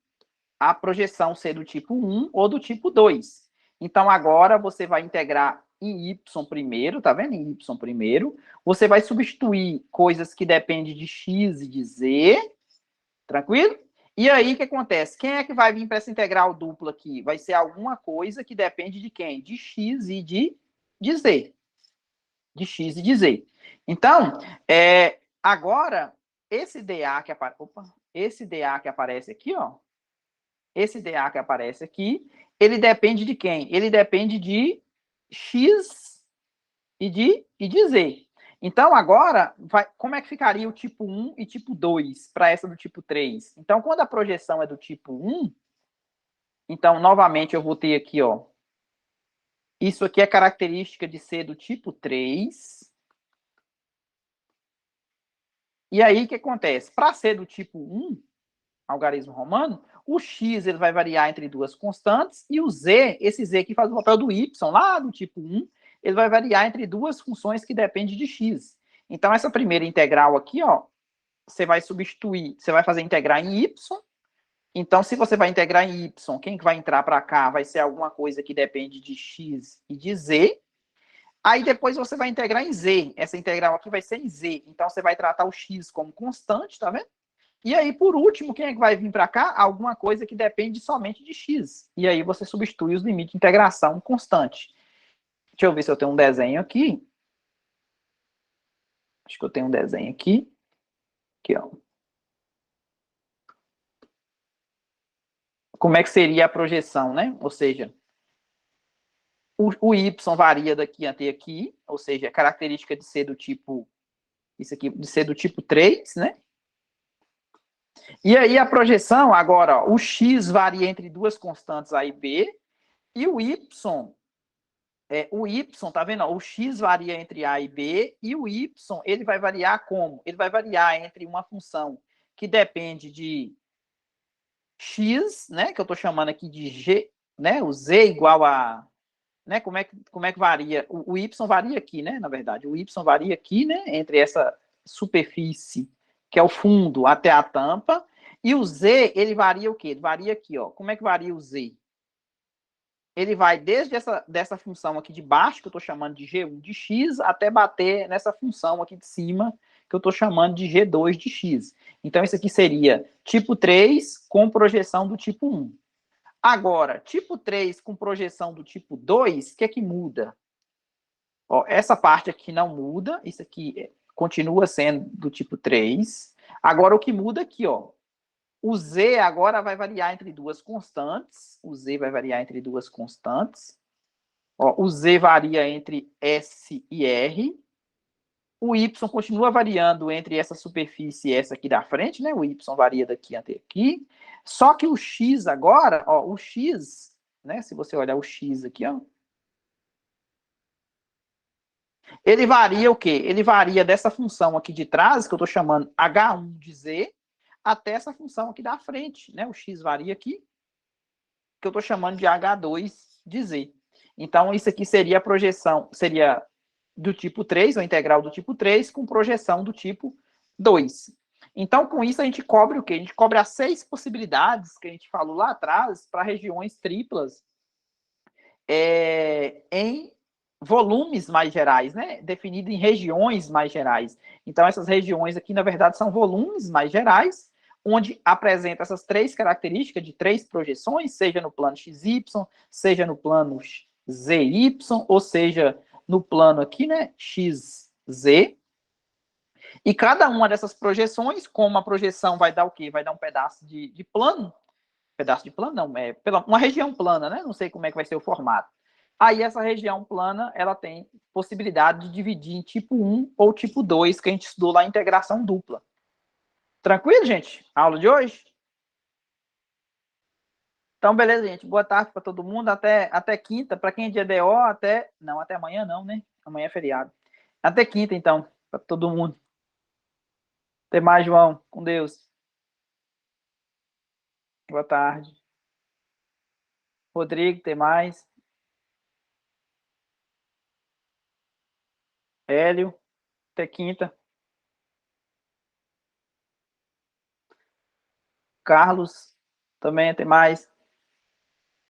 a projeção ser do tipo 1 ou do tipo 2. Então, agora você vai integrar em Y primeiro, tá vendo? Em Y primeiro. Você vai substituir coisas que dependem de X e de Z, tranquilo? E aí, o que acontece? Quem é que vai vir para essa integral dupla aqui? Vai ser alguma coisa que depende de quem? De X e de Z. De X e de Z. Então, agora, esse DA que aparece aqui, ó, esse DA que aparece aqui, ele depende de quem? Ele depende de X e de Z. Então, agora, como é que ficaria o tipo 1 e tipo 2 para essa do tipo 3? Então, quando a projeção é do tipo 1, então, novamente, eu vou ter aqui, ó, isso aqui é característica de ser do tipo 3. E aí, o que acontece? Para ser do tipo 1, algarismo romano, o x ele vai variar entre duas constantes, e o z, esse z que faz o papel do y, lá do tipo 1, ele vai variar entre duas funções que dependem de x. Então, essa primeira integral aqui, ó, você vai substituir, você vai fazer integrar em y. Então, se você vai integrar em y, quem que vai entrar para cá vai ser alguma coisa que depende de x e de z. Aí depois você vai integrar em z. Essa integral aqui vai ser em z. Então, você vai tratar o x como constante, tá vendo? E aí, por último, quem é que vai vir para cá? Alguma coisa que depende somente de x. E aí você substitui os limites de integração constante. Deixa eu ver se eu tenho um desenho aqui. Acho que eu tenho um desenho aqui. Aqui, ó. Como é que seria a projeção, né? Ou seja, o y varia daqui até aqui, ou seja, a característica de ser do tipo, isso aqui, de ser do tipo 3, né? E aí a projeção, agora, ó, o x varia entre duas constantes A e B, e o y, tá vendo? O x varia entre A e B, e o y, ele vai variar como? Ele vai variar entre uma função que depende de x, né, que eu estou chamando aqui de g, né, o z igual a né? Como é que varia? O y varia aqui, né? Na verdade, o y varia aqui, né? Entre essa superfície, que é o fundo, até a tampa. E o z, ele varia o quê? Ele varia aqui, ó. Como é que varia o z? Ele vai desde dessa função aqui de baixo, que eu estou chamando de G1 de x, até bater nessa função aqui de cima, que eu estou chamando de G2 de x. Então, isso aqui seria tipo 3 com projeção do tipo 1. Agora, tipo 3 com projeção do tipo 2, o que é que muda? Ó, essa parte aqui não muda, isso aqui continua sendo do tipo 3. Agora, o que muda aqui, ó, o z agora vai variar entre duas constantes. O z vai variar entre duas constantes. Ó, o z varia entre S e R. O y continua variando entre essa superfície e essa aqui da frente, né? O y varia daqui até aqui. Só que o x agora, ó, o x, né? Se você olhar o x aqui, ó, ele varia o quê? Ele varia dessa função aqui de trás, que eu estou chamando H1 de z, até essa função aqui da frente, né? O x varia aqui, que eu estou chamando de H2 de z. Então, isso aqui seria a projeção, seria do tipo 3, ou integral do tipo 3, com projeção do tipo 2. Então, com isso, a gente cobre o quê? A gente cobre as 6 possibilidades que a gente falou lá atrás para regiões triplas em volumes mais gerais, né? Definido em regiões mais gerais. Então, essas regiões aqui, na verdade, são volumes mais gerais, onde apresenta essas 3 características de 3 projeções, seja no plano XY, seja no plano ZY, ou seja, no plano aqui, né, XZ. E cada uma dessas projeções, como a projeção vai dar o quê? Vai dar um pedaço de plano. Pedaço de plano, não, uma região plana, né? Não sei como é que vai ser o formato. Aí essa região plana, ela tem possibilidade de dividir em tipo 1 ou tipo 2, que a gente estudou lá em integração dupla. Tranquilo, gente? A aula de hoje? Então, beleza, gente. Boa tarde para todo mundo. Até quinta. Para quem é dia DO, até. Não, até amanhã não, né? Amanhã é feriado. Até quinta, então, para todo mundo. Até mais, João. Com Deus. Boa tarde. Rodrigo, até mais. Hélio, até quinta. Carlos, também até mais.